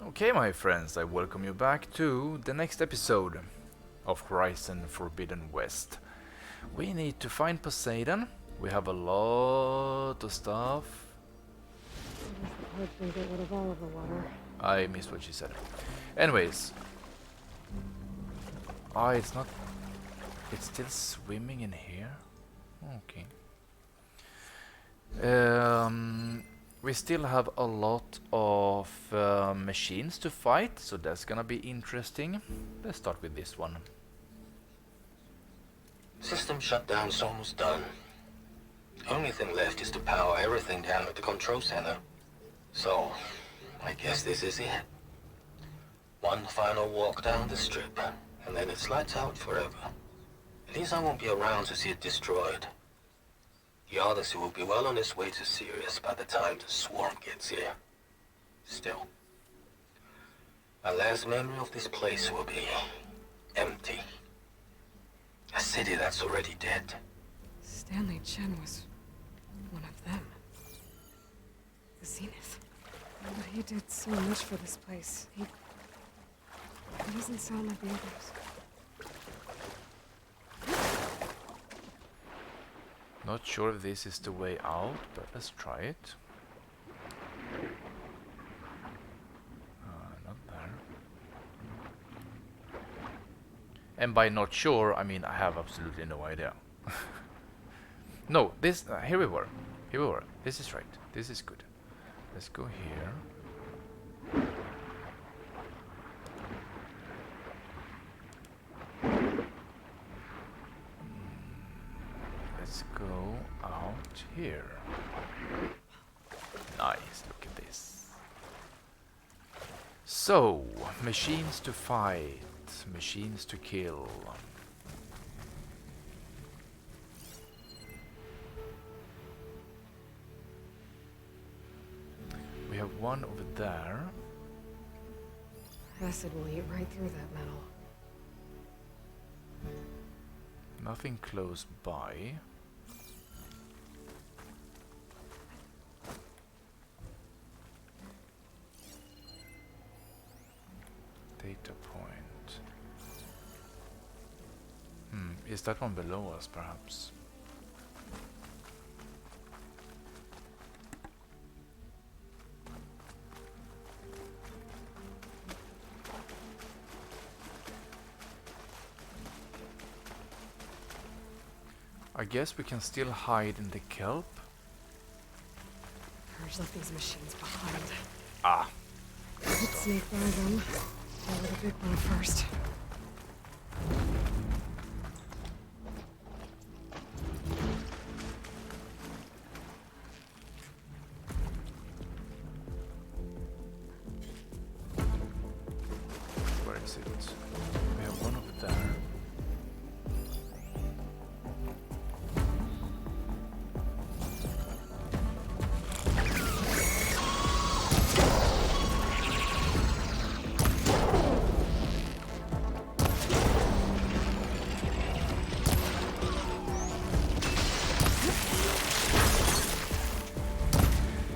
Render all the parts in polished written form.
Okay, my friends, I welcome you back to the next episode of Horizon Forbidden West. We need to find Poseidon. We have a lot of stuff. I guess the pipes can get rid of all of the water. I missed what she said. Anyways. Ah, it's not... It's still swimming in here? Okay. We still have a lot of machines to fight, so that's gonna be interesting. Let's start with this one. System shutdown's almost done. Only thing left is to power everything down at the control center. So, I guess this is it. One final walk down the strip, and then it's lights out forever. At least I won't be around to see it destroyed. The Odyssey will be well on its way to Sirius by the time the swarm gets here. Still, my last memory of this place will be empty. A city that's already dead. Stanley Chen was one of them. The Zenith. But he did so much for this place. He doesn't sound like the others. Not sure if this is the way out, but let's try it. Not there. And by not sure, I mean I have absolutely no idea. No, this... here we were. Here we were. This is right. This is good. Let's go here. Let's go out here. Nice, look at this. So, machines to fight, machines to kill. We have one over there. Acid will eat right through that metal. Nothing close by. Data point. Is that one below us, perhaps? I guess we can still hide in the kelp. Purge left these machines behind. Ah. Let's sneak by them. Go with the big one first. Where is it? We have one over there.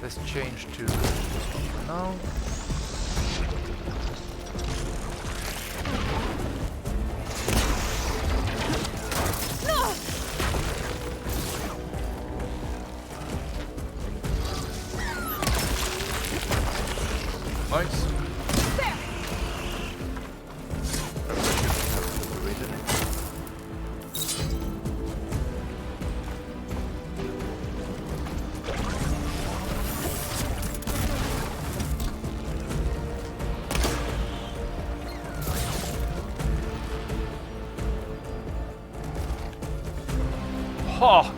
Let's change to this one for now. Nice. Ha!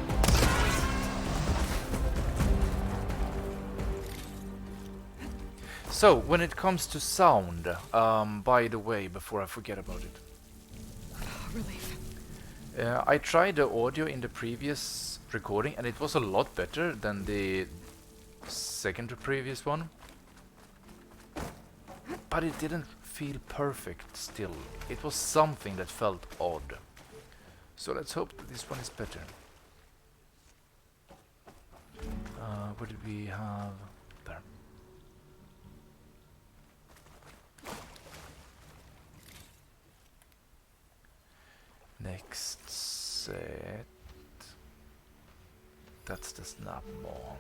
So, when it comes to sound, by the way, before I forget about it, Relief. I tried the audio in the previous recording and it was a lot better than the second to previous one. But it didn't feel perfect still. It was something that felt odd. So let's hope that this one is better. What did we have there? Next set. That's the snap maw.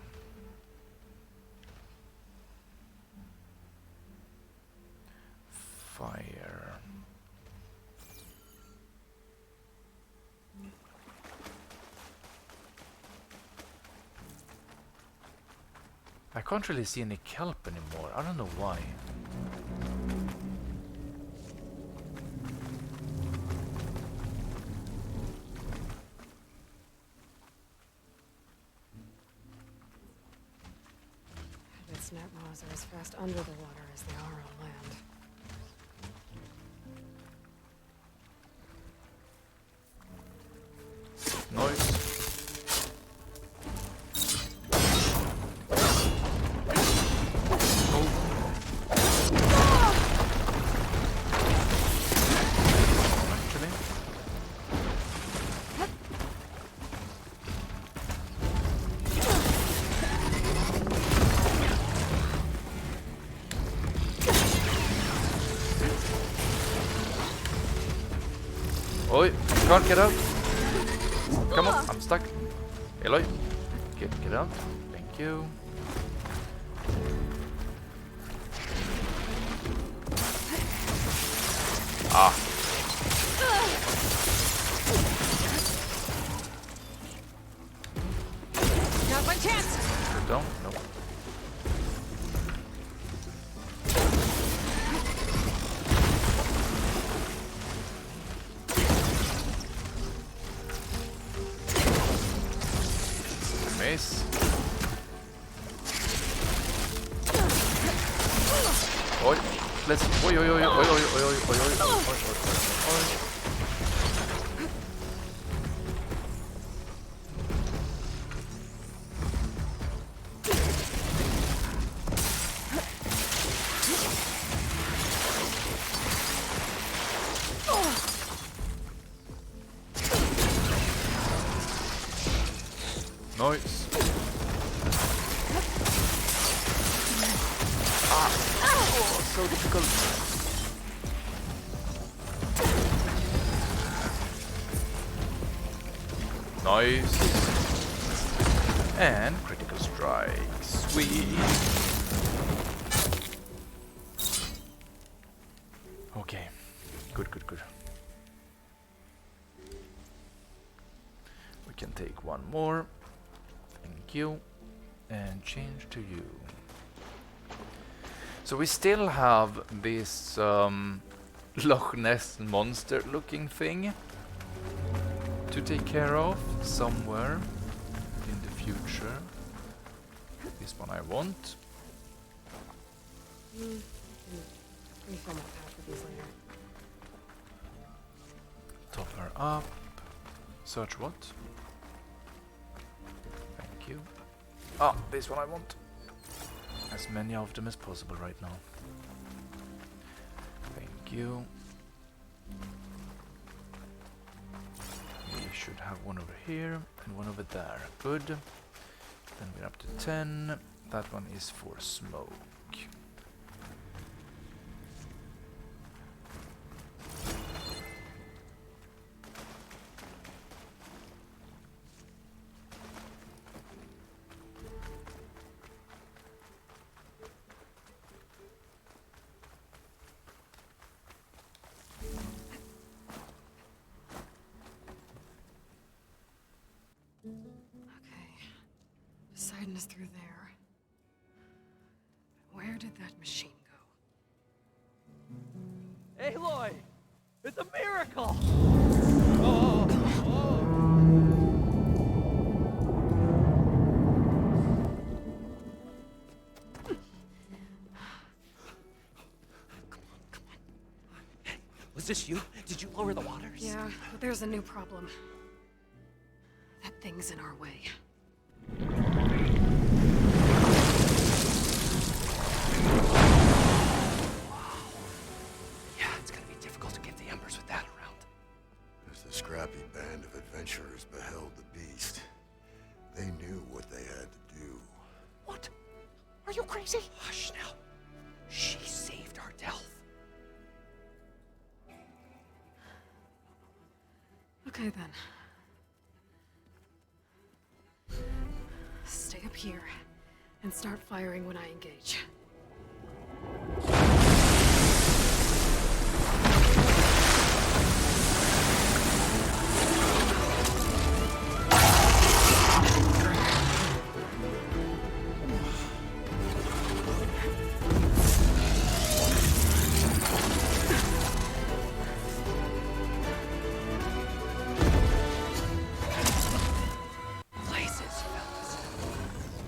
Fire. I can't really see any kelp anymore. I don't know why. The snap maws are as fast under the water as they are on land. Noise. Oi, can't get out. Come on, I'm stuck. Eloy, get out. Thank you. Ah. Not my chance. Don't. No. Miss. Oi, let's. Oi, oi, oi, oi, oi, oi, oi, oi, oi, oi, oi, oi. Nice. Ah! Oh, so difficult. Nice. And critical strike. Sweet. Okay. Good. We can take one more. Thank you. And change to you. So we still have this Loch Ness monster looking thing to take care of somewhere in the future. This one I want. Refill my pack with these later. Top her up. Search what? Thank you. Ah, this one I want. As many of them as possible right now. Thank you. We should have one over here and one over there. Good. Then we're up to 10. That one is for smoke. Okay. Poseidon is through there. Where did that machine go? Aloy! It's a miracle! Was this you? Did you lower the waters? Yeah, but there's a new problem. That thing's in our way. Yeah, it's gonna be difficult to get the embers with that around. As the scrappy band of adventurers beheld the beast, they knew what they had to do. What? Are you crazy? Hush now. She saved our Delph. Okay then. Stay up here and start firing when I engage.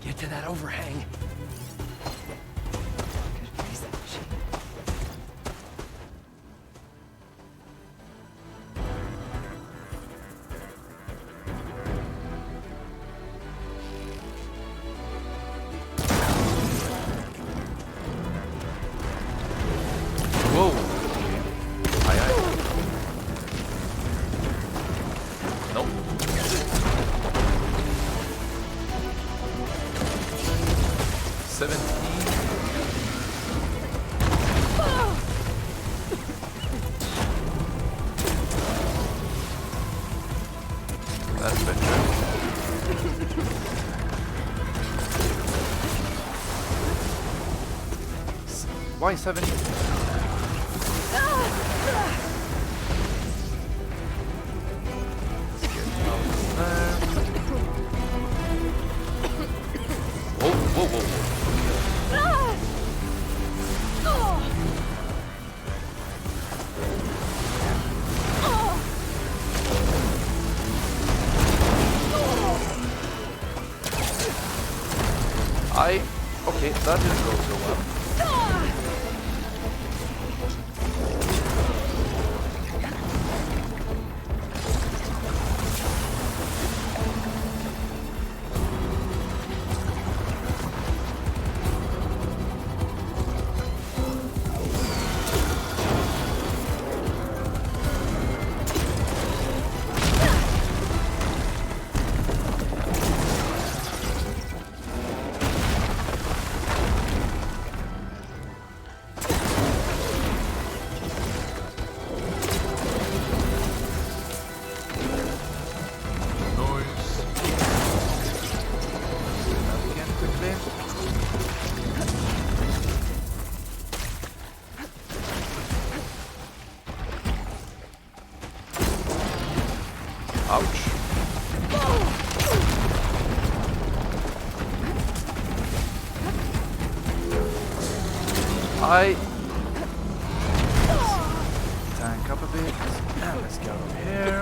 Get to that overhang. Whoa! Aye, aye. Nope. 17. That's better. Why 70? Whoa, whoa, whoa, whoa. Okay, that didn't go so well. Ouch. Tank up a bit. And let's go over here.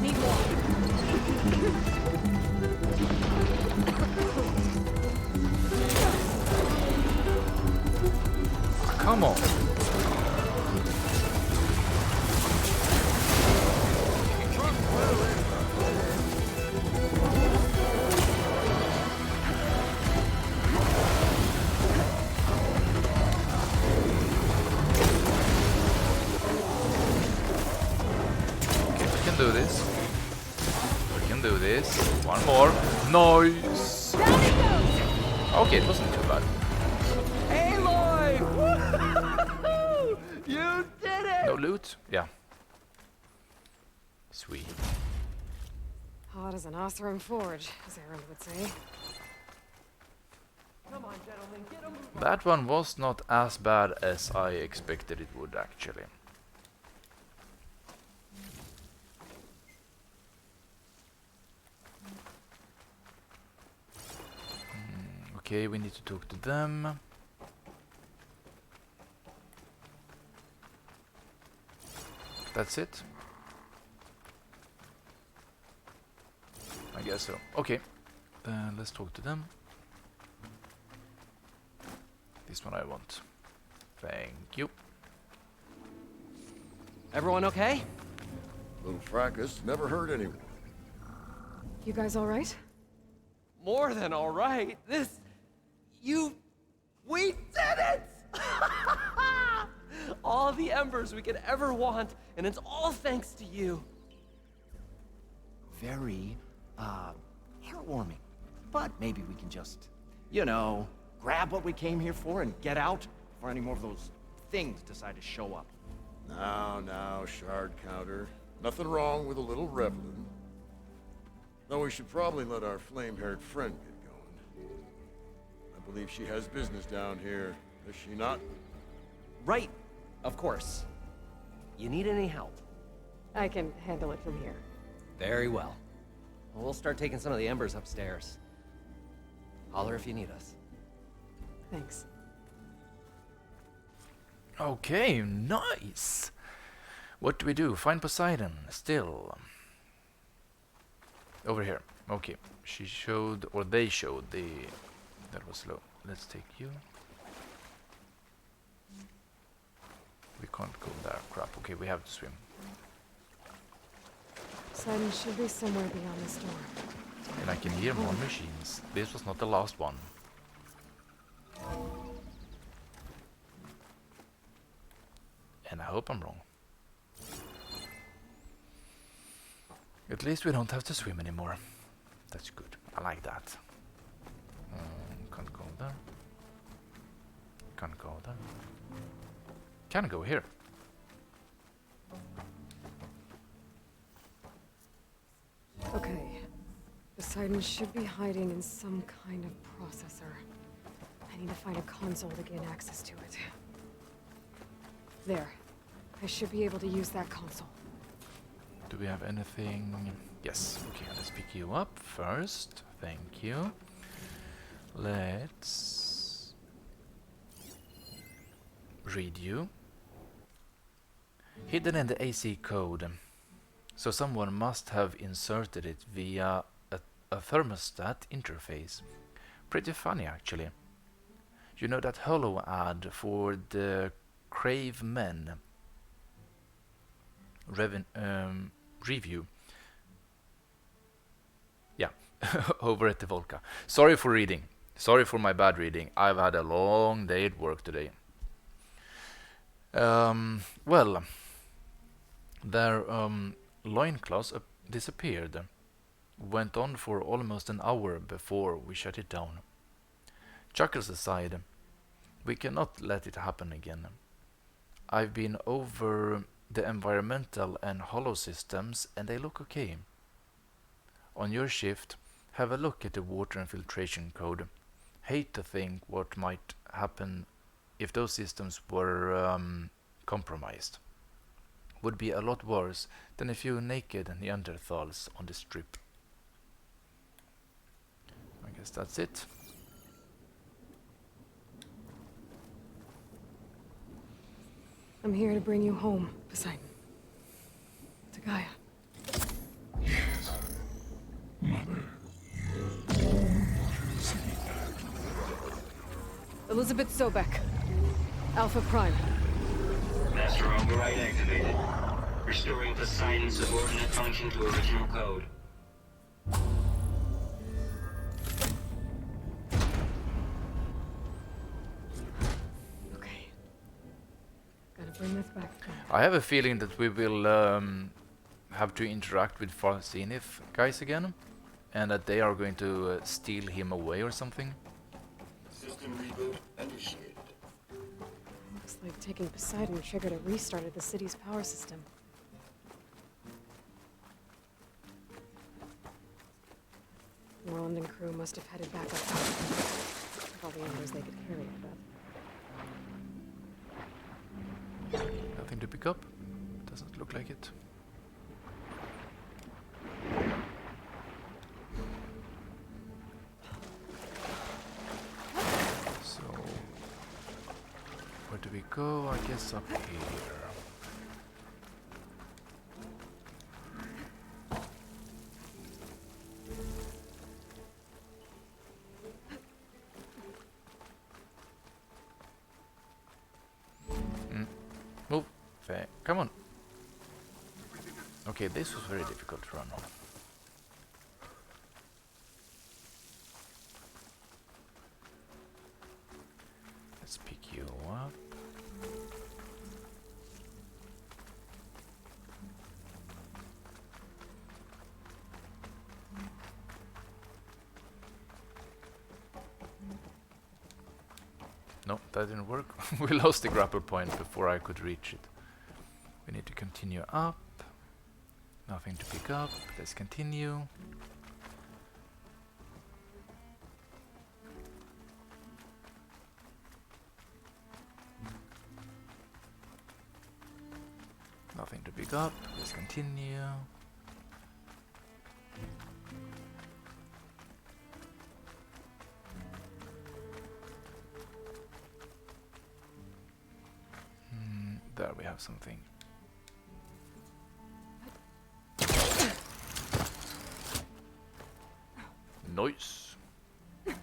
Need more. Come on. Okay, we can do this. We can do this. One more. Nice. Okay, it wasn't too bad. Aloy! Woo-hoo-hoo! You did it! No loot? Yeah. Sweet. Hot as an Oseram forge, as Aaron would say. Come on, gentlemen, get a move on. That one was not as bad as I expected it would, actually. Okay, we need to talk to them. That's it? I guess so. Okay, then let's talk to them. This one I want. Thank you. Everyone okay? Little fracas never hurt anyone. You guys all right? More than all right. We did it! All the embers we could ever want, and it's all thanks to you. Very, heartwarming. But maybe we can just, you know, grab what we came here for and get out before any more of those things decide to show up. Now, shard counter. Nothing wrong with a little reveling. Though we should probably let our flame-haired friend get going. I believe she has business down here, does she not? Right, of course. You need any help? I can handle it from here. Very well. We'll start taking some of the embers upstairs. Holler if you need us. Thanks. Okay, nice. What do we do? Find Poseidon. Still. Over here. Okay. She showed, or they showed the... That was slow. Let's take you. We can't go there. Crap. Okay, we have to swim. Poseidon should be somewhere beyond this door. And I can hear more machines. This was not the last one. And I hope I'm wrong. At least we don't have to swim anymore. That's good. I like that. Can't go there. Can't go there. Can go here. Okay. Poseidon should be hiding in some kind of processor. I need to find a console to gain access to it. There. I should be able to use that console. Do we have anything? Yes. Okay, let's pick you up first. Thank you. Let's read you. Hidden in the AC code. So someone must have inserted it via a thermostat interface. Pretty funny, actually. You know that holo ad for the Crave Men review? Yeah, over at the Volca. Sorry for reading. Sorry for my bad reading. I've had a long day at work today. Well, their loincloths disappeared. Went on for almost an hour before we shut it down. Chuckles aside, we cannot let it happen again. I've been over the environmental and holo systems and they look okay. On your shift, have a look at the water infiltration code. Hate to think what might happen if those systems were compromised. Would be a lot worse than a few naked Neanderthals on the strip. I guess that's it. I'm here to bring you home, Poseidon. To Gaia. Elizabeth Sobek. Alpha Prime. Master override activated. Restoring Poseidon's subordinate function to original code. Okay. Gotta bring this back. I have a feeling that we will have to interact with Farzinith guys again, and that they are going to steal him away or something. System reboot initiated. Looks like taking Poseidon triggered a restart of the city's power system. Roland and crew must have headed back up top. With all the embers they could carry, I bet. Nothing to pick up. Doesn't look like it. So, where do we go? I guess up here. Move. Come on. Okay, this was very difficult to run on. Let's pick you up. No, that didn't work. We lost the grapple point before I could reach it. We need to continue up. Nothing to pick up. Let's continue. Nothing to pick up. Let's continue. There we have something. Nice. Let's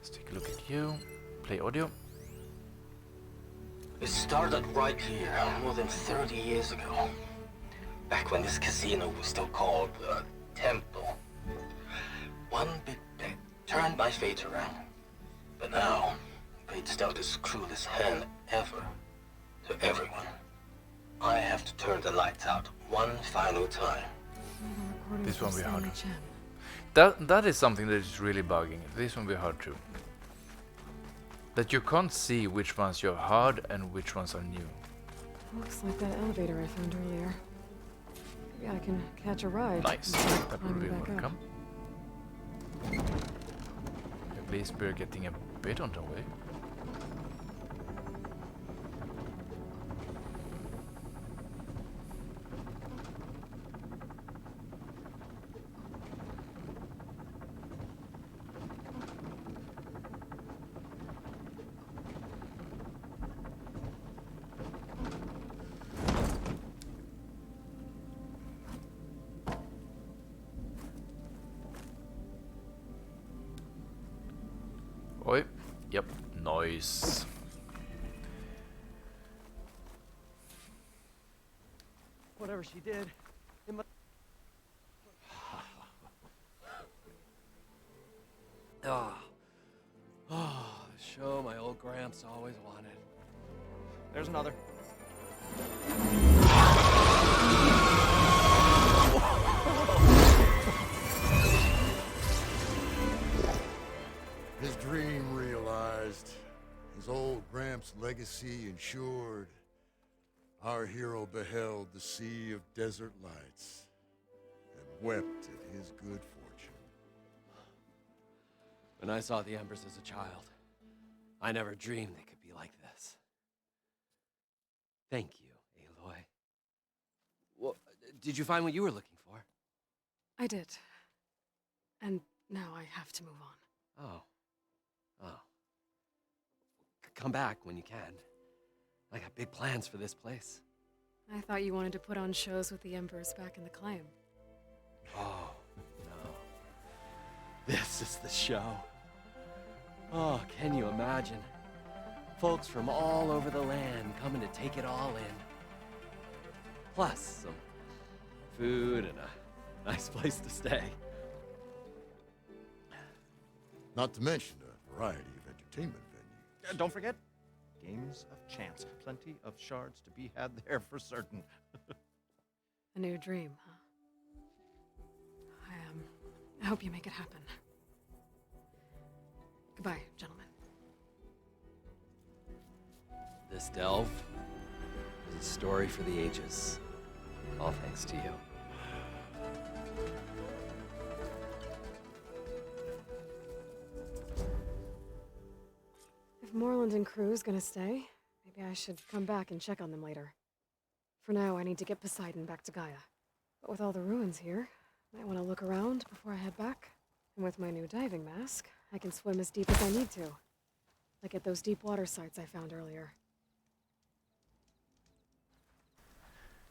take a look at you. Play audio. It started right here, more than 30 years ago. Back when this casino was still called the Temple. One big bet turned my fate around. But now, fate's dealt its cruelest hand ever to everyone. I have to turn the lights out one final time. This one we heard. Stanley Chen. That is something that is really bugging. This one we heard too. That you can't see which ones you heard and which ones are new. Looks like that elevator I found earlier. Maybe I can catch a ride. Nice. instead of That would be climbing back up. welcome. At least we're getting a bit on the way. Oi. Yep. Nice. Whatever she did, it must. Ah, the show my old Gramps always wanted. There's another. His dream realized, his old Gramps' legacy ensured. Our hero beheld the sea of desert lights and wept at his good fortune. When I saw the embers as a child, I never dreamed they could be like this. Thank you, Aloy. Well, did you find what you were looking for? I did. And now I have to move on. Oh. Oh. Come back when you can. I got big plans for this place. I thought you wanted to put on shows with the Embers back in the Claim. Oh, no. This is the show. Oh, can you imagine? Folks from all over the land coming to take it all in. Plus some food and a nice place to stay. Not to mention a variety of entertainment venues. Don't forget, games of chance. Plenty of shards to be had there for certain. A new dream, huh? I hope you make it happen. Goodbye, gentlemen. This delve is a story for the ages. All thanks to you. If Moreland and crew's gonna stay, maybe I should come back and check on them later. For now, I need to get Poseidon back to Gaia. But with all the ruins here, I might want to look around before I head back. And with my new diving mask, I can swim as deep as I need to. Like at those deep water sites I found earlier.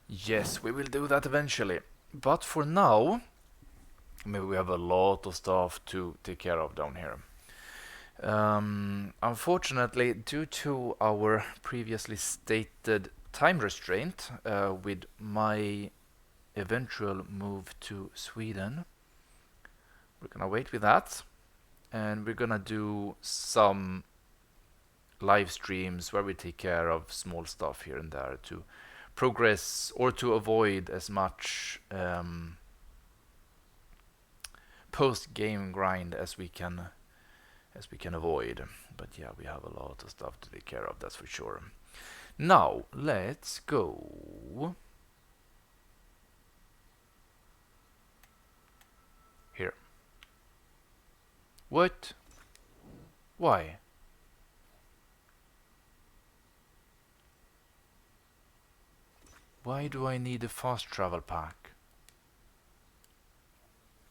Yes, we will do that eventually. But for now, maybe we have a lot of stuff to take care of down here. Unfortunately, due to our previously stated time restraint with my eventual move to Sweden, we're gonna wait with that, and we're gonna do some live streams where we take care of small stuff here and there to progress or to avoid as much post-game grind as we can avoid. But yeah, we have a lot of stuff to take care of, that's for sure. Now let's go here. What? Why? Why do I need a fast travel pack?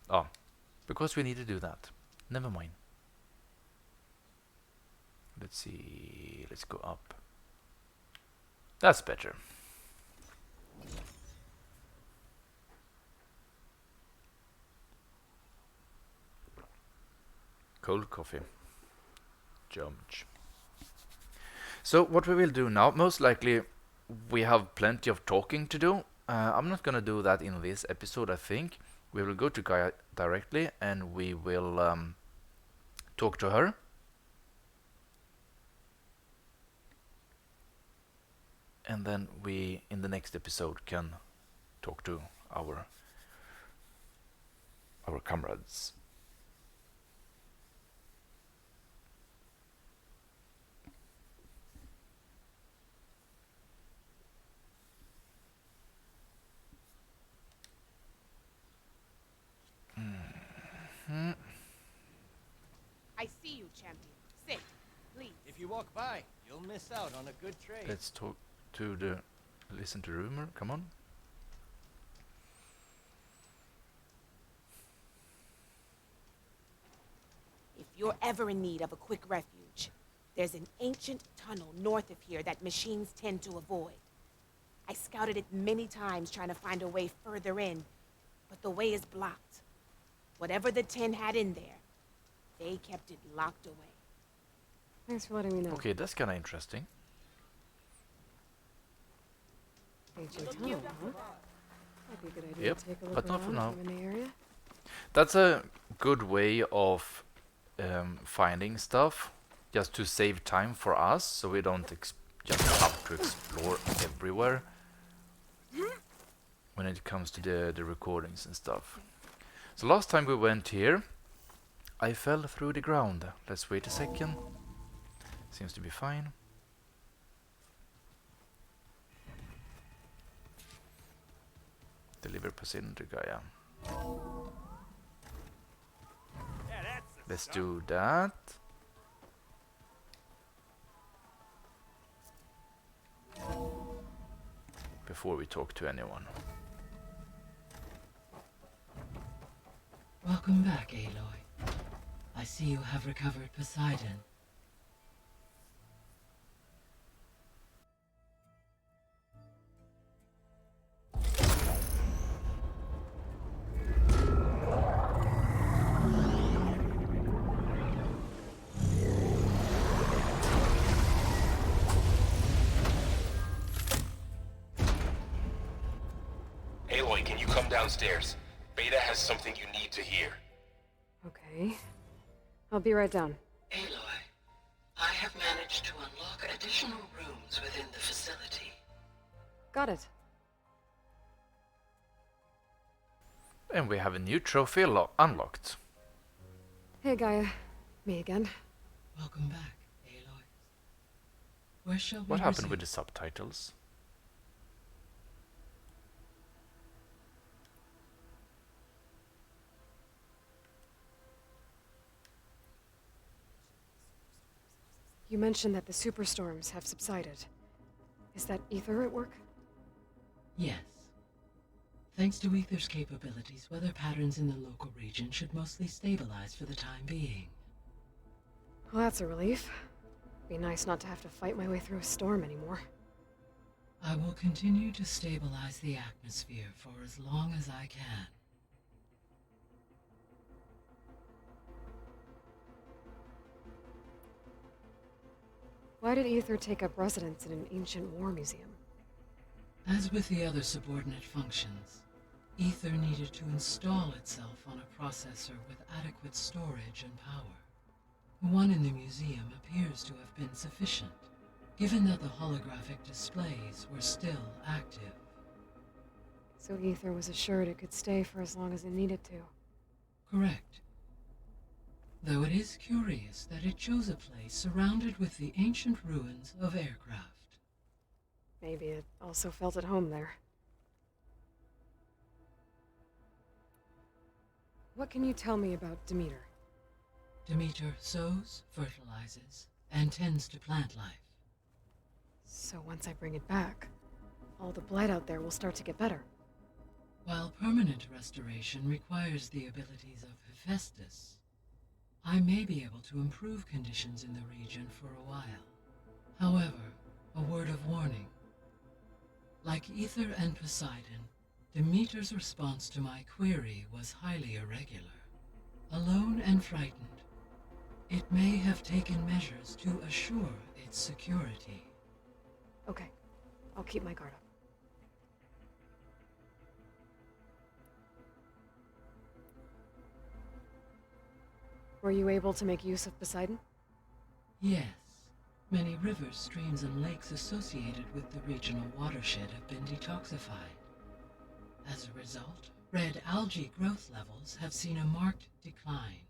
Oh, because we need to do that. Never mind. Let's see. Let's go up. That's better. Cold coffee. Jump. So what we will do now, most likely we have plenty of talking to do. I'm not gonna do that in this episode, I think. We will go to Gaia directly and we will talk to her. And then we, in the next episode, can talk to our comrades. I see you, champion. Sit, please. If you walk by, you'll miss out on a good trade. Let's talk to listen to rumor. Come on. If you're ever in need of a quick refuge, there's an ancient tunnel north of here that machines tend to avoid. I scouted it many times trying to find a way further in, but the way is blocked. Whatever the 10 had in there, they kept it locked away. Thanks for letting me know. Okay, that's kind of interesting. Ancient tunnel, huh? Might be a good idea Yep, to take a look but not for around now. if I'm in the area. That's a good way of finding stuff, just to save time for us, so we don't just have to explore everywhere when it comes to the recordings and stuff. So last time we went here, I fell through the ground. Let's wait a second. Seems to be fine. Deliver Poseidon to Gaia. Let's do that. Before we talk to anyone. Welcome back, Aloy. I see you have recovered Poseidon. Aloy, can you come downstairs? Beta has something you need to hear. Okay. I'll be right down. Aloy, I have managed to unlock additional rooms within the facility. Got it. And we have a new trophy unlocked. Hey, Gaia. Me again. Welcome back, Aloy. Where shall we What happened resume? with the subtitles? You mentioned that the superstorms have subsided. Is that ether at work? Yes. Thanks to Aether's capabilities, weather patterns in the local region should mostly stabilize for the time being. Well, that's a relief. Be nice not to have to fight my way through a storm anymore. I will continue to stabilize the atmosphere for as long as I can. Why did Ether take up residence in an ancient war museum? As with the other subordinate functions, Aether needed to install itself on a processor with adequate storage and power. The one in the museum appears to have been sufficient. given that the holographic displays were still active. So Ether was assured it could stay for as long as it needed to. Correct. Though it is curious that it chose a place surrounded with the ancient ruins of aircraft. Maybe it also felt at home there. What can you tell me about Demeter? Demeter sows, fertilizes, and tends to plant life. So once I bring it back, all the blight out there will start to get better. While permanent restoration requires the abilities of Hephaestus, I may be able to improve conditions in the region for a while. However, a word of warning. Like Ether and Poseidon, Demeter's response to my query was highly irregular. Alone and frightened, it may have taken measures to assure its security. Okay, I'll keep my guard up. Were you able to make use of Poseidon? Yes. Many rivers, streams, and lakes associated with the regional watershed have been detoxified. As a result, red algae growth levels have seen a marked decline.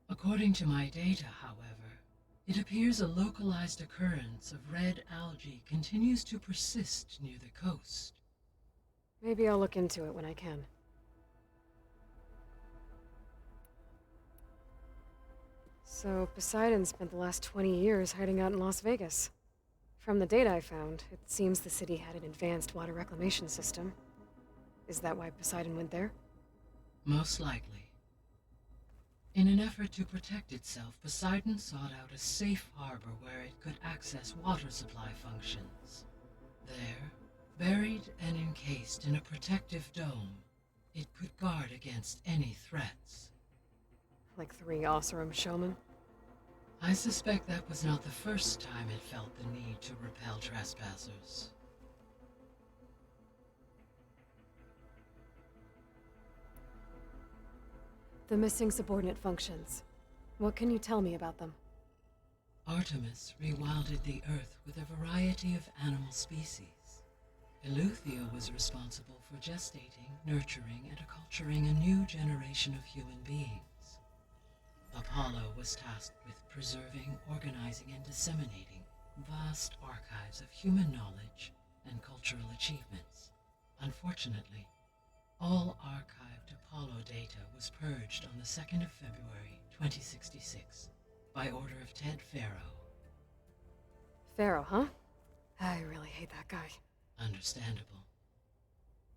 According to my data, however, it appears a localized occurrence of red algae continues to persist near the coast. Maybe I'll look into it when I can. So, Poseidon spent the last 20 years hiding out in Las Vegas. From the data I found, it seems the city had an advanced water reclamation system. Is that why Poseidon went there? Most likely. In an effort to protect itself, Poseidon sought out a safe harbor where it could access water supply functions. There, buried and encased in a protective dome, it could guard against any threats. Like 3 Oseram showmen? I suspect that was not the first time it felt the need to repel trespassers. The missing subordinate functions. What can you tell me about them? Artemis rewilded the Earth with a variety of animal species. Eleuthia was responsible for gestating, nurturing, and acculturating a new generation of human beings. Apollo was tasked with preserving, organizing, and disseminating vast archives of human knowledge and cultural achievements. Unfortunately, all archived Apollo data was purged on the 2nd of February, 2066, by order of Ted Faro. Pharaoh, huh? I really hate that guy. Understandable.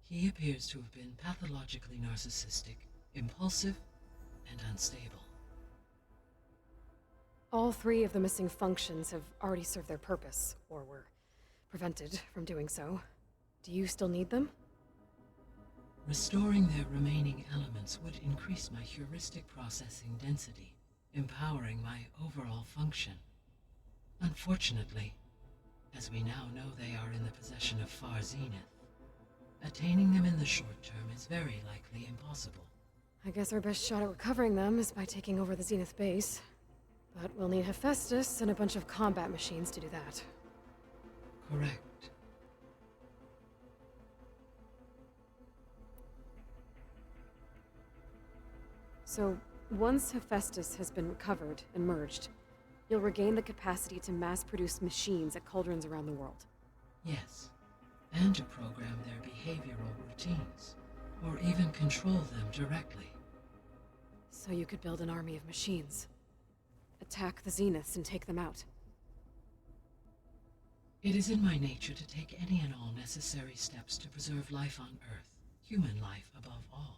He appears to have been pathologically narcissistic, impulsive, and unstable. All 3 of the missing functions have already served their purpose, or were prevented from doing so. Do you still need them? Restoring their remaining elements would increase my heuristic processing density, empowering my overall function. Unfortunately, as we now know they are in the possession of Far Zenith, attaining them in the short term is very likely impossible. I guess our best shot at recovering them is by taking over the Zenith base. But we'll need Hephaestus and a bunch of combat machines to do that. Correct. So, once Hephaestus has been recovered and merged, you'll regain the capacity to mass-produce machines at cauldrons around the world. Yes, and to program their behavioral routines, or even control them directly. So you could build an army of machines. Attack the Zeniths and take them out. It is in my nature to take any and all necessary steps to preserve life on Earth, human life above all.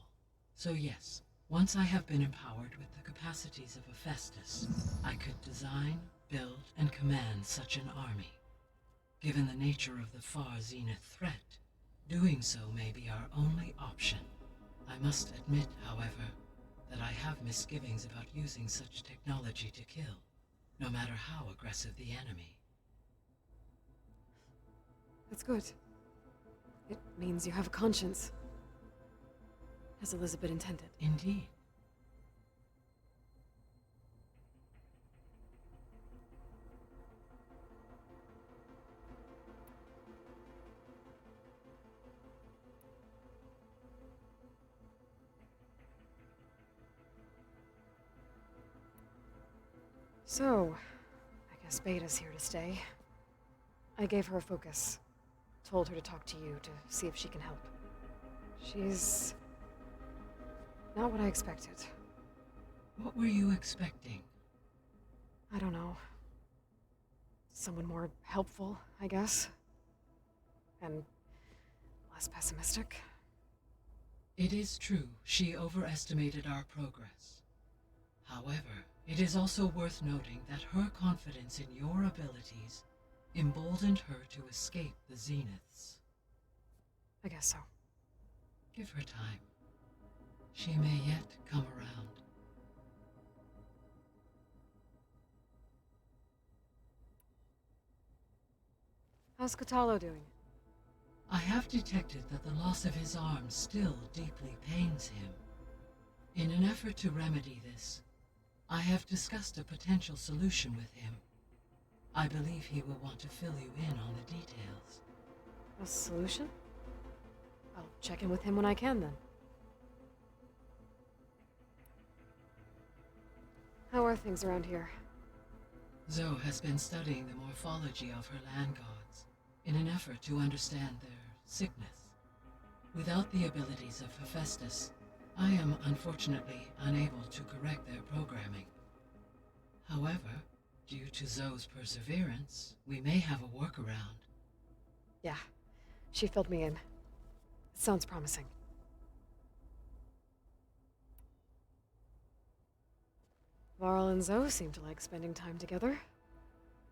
So yes, once I have been empowered with the capacities of Hephaestus, I could design, build, and command such an army. Given the nature of the Far Zenith threat, doing so may be our only option. I must admit, however, that I have misgivings about using such technology to kill, no matter how aggressive the enemy. That's good. It means you have a conscience. As Elizabeth intended. Indeed. So, I guess Beta's here to stay. I gave her a focus. Told her to talk to you to see if she can help. She's not what I expected. What were you expecting? I don't know. Someone more helpful, I guess. And less pessimistic. It is true, she overestimated our progress. However, it is also worth noting that her confidence in your abilities emboldened her to escape the Zeniths. I guess so. Give her time. She may yet come around. How's Catalo doing? I have detected that the loss of his arm still deeply pains him. In an effort to remedy this, I have discussed a potential solution with him. I believe he will want to fill you in on the details. A solution? I'll check in with him when I can, then. How are things around here? Zoe has been studying the morphology of her land gods in an effort to understand their sickness. Without the abilities of Hephaestus, I am unfortunately unable to correct their programming. However, due to Zoe's perseverance, we may have a workaround. Yeah, she filled me in. It sounds promising. Varl and Zoe seem to like spending time together.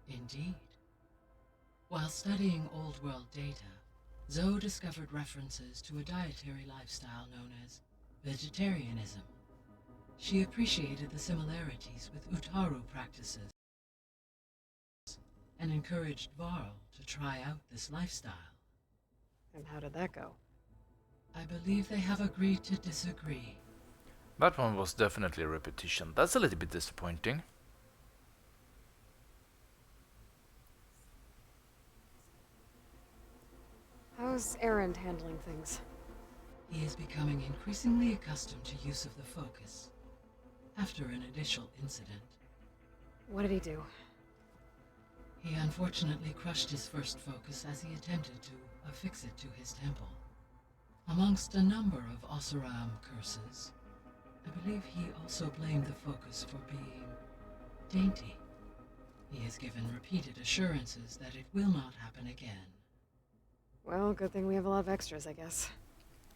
Indeed. While studying Old World data, Zoe discovered references to a dietary lifestyle known as vegetarianism. She appreciated the similarities with Utaru practices and encouraged Varl to try out this lifestyle. And how did that go? I believe they have agreed to disagree. That one was definitely a repetition. That's a little bit disappointing. How's Erend handling things? He is becoming increasingly accustomed to use of the focus after an initial incident. What did he do? He unfortunately crushed his first focus as he attempted to affix it to his temple. Amongst a number of Oseram curses, I believe he also blamed the focus for being dainty. He has given repeated assurances that it will not happen again. Well, good thing we have a lot of extras, I guess.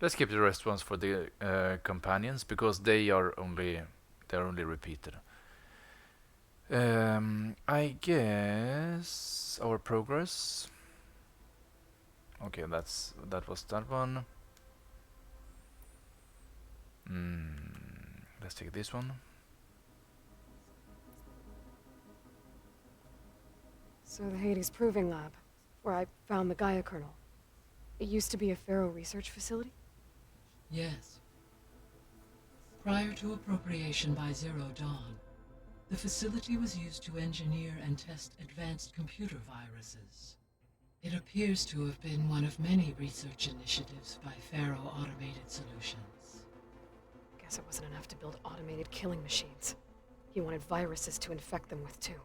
Let's keep the rest ones for the companions, because they're only repeated. I guess our progress. Okay, that was that one. Let's take this one. So the Hades Proving Lab, where I found the Gaia kernel. It used to be a Pharaoh research facility? Yes. Prior to appropriation by Zero Dawn, the facility was used to engineer and test advanced computer viruses. It appears to have been one of many research initiatives by Pharaoh Automated Solutions. Guess it wasn't enough to build automated killing machines. He wanted viruses to infect them with, too.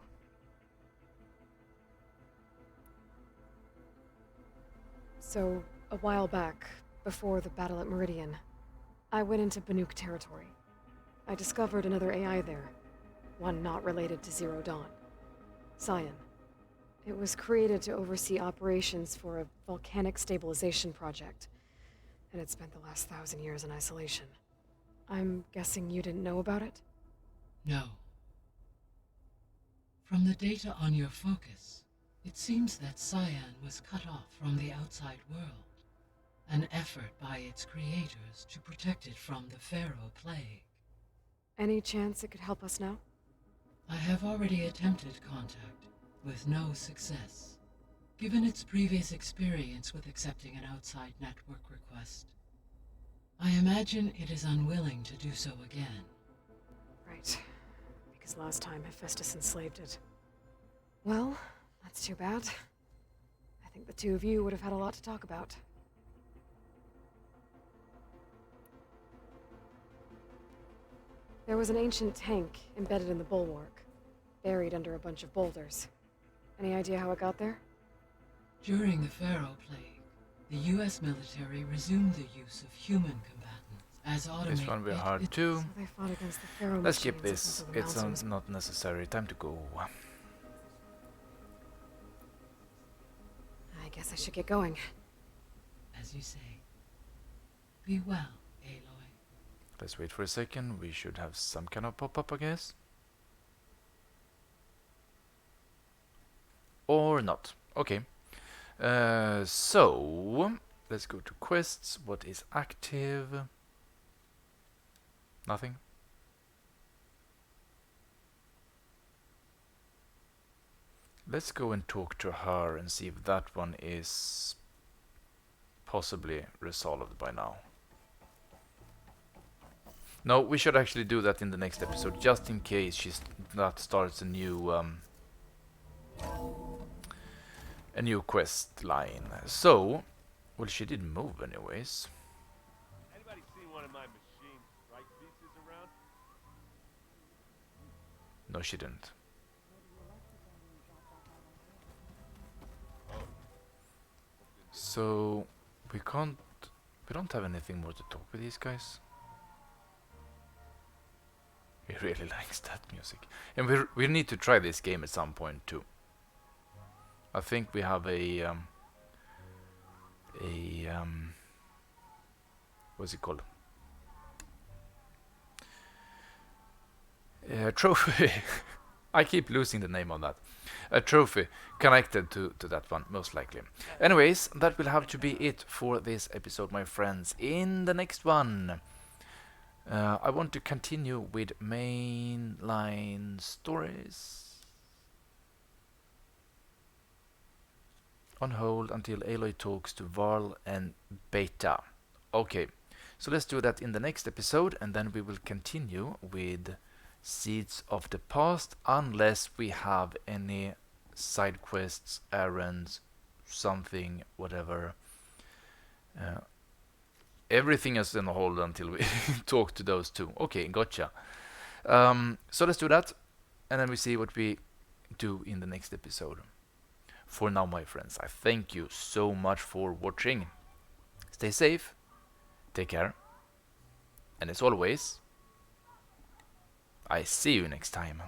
So, a while back, before the battle at Meridian, I went into Banuk territory. I discovered another AI there, one not related to Zero Dawn. Cyan. It was created to oversee operations for a volcanic stabilization project, and it spent the last 1,000 years in isolation. I'm guessing you didn't know about it? No. From the data on your focus, it seems that Cyan was cut off from the outside world, an effort by its creators to protect it from the Pharaoh plague. Any chance it could help us now? I have already attempted contact, with no success. Given its previous experience with accepting an outside network request, I imagine it is unwilling to do so again. Right. Because last time Hephaestus enslaved it. Well, that's too bad. I think the two of you would have had a lot to talk about. There was an ancient tank embedded in the bulwark. buried under a bunch of boulders. Any idea how it got there? During the Pharaoh Plague, the U.S. military resumed the use of human combatants as automated. This one will be hard too. So they fought against the Pharaoh Let's skip machines this. until the It's monster was- not necessary. Time to go. I guess I should get going. As you say. Be well, Aloy. Let's wait for a second. We should have some kind of pop-up, I guess. Or not. Okay. So let's go to quests. What is active? Nothing. Let's go and talk to her and see if that one is possibly resolved by now. No, we should actually do that in the next episode, just in case that starts a new quest line. So, well, she did move anyways. Anybody seen one of my machine strike pieces around? No, she didn't. So we don't have anything more to talk with these guys. He really likes that music, and we need to try this game at some point too. I think we have a what's it called? Trophy. I keep losing the name on that. A trophy connected to that one, most likely. Anyways, that will have to be it for this episode, my friends. In the next one, I want to continue with mainline stories. On hold until Aloy talks to Varl and Beta. Okay, so let's do that in the next episode, and then we will continue with Seeds of the Past, unless we have any side quests, errands, something, whatever. Everything is on hold until we talk to those two. Okay, gotcha. So let's do that, and then we see what we do in the next episode. For now, my friends, I thank you so much for watching. Stay safe, take care, and as always, I see you next time.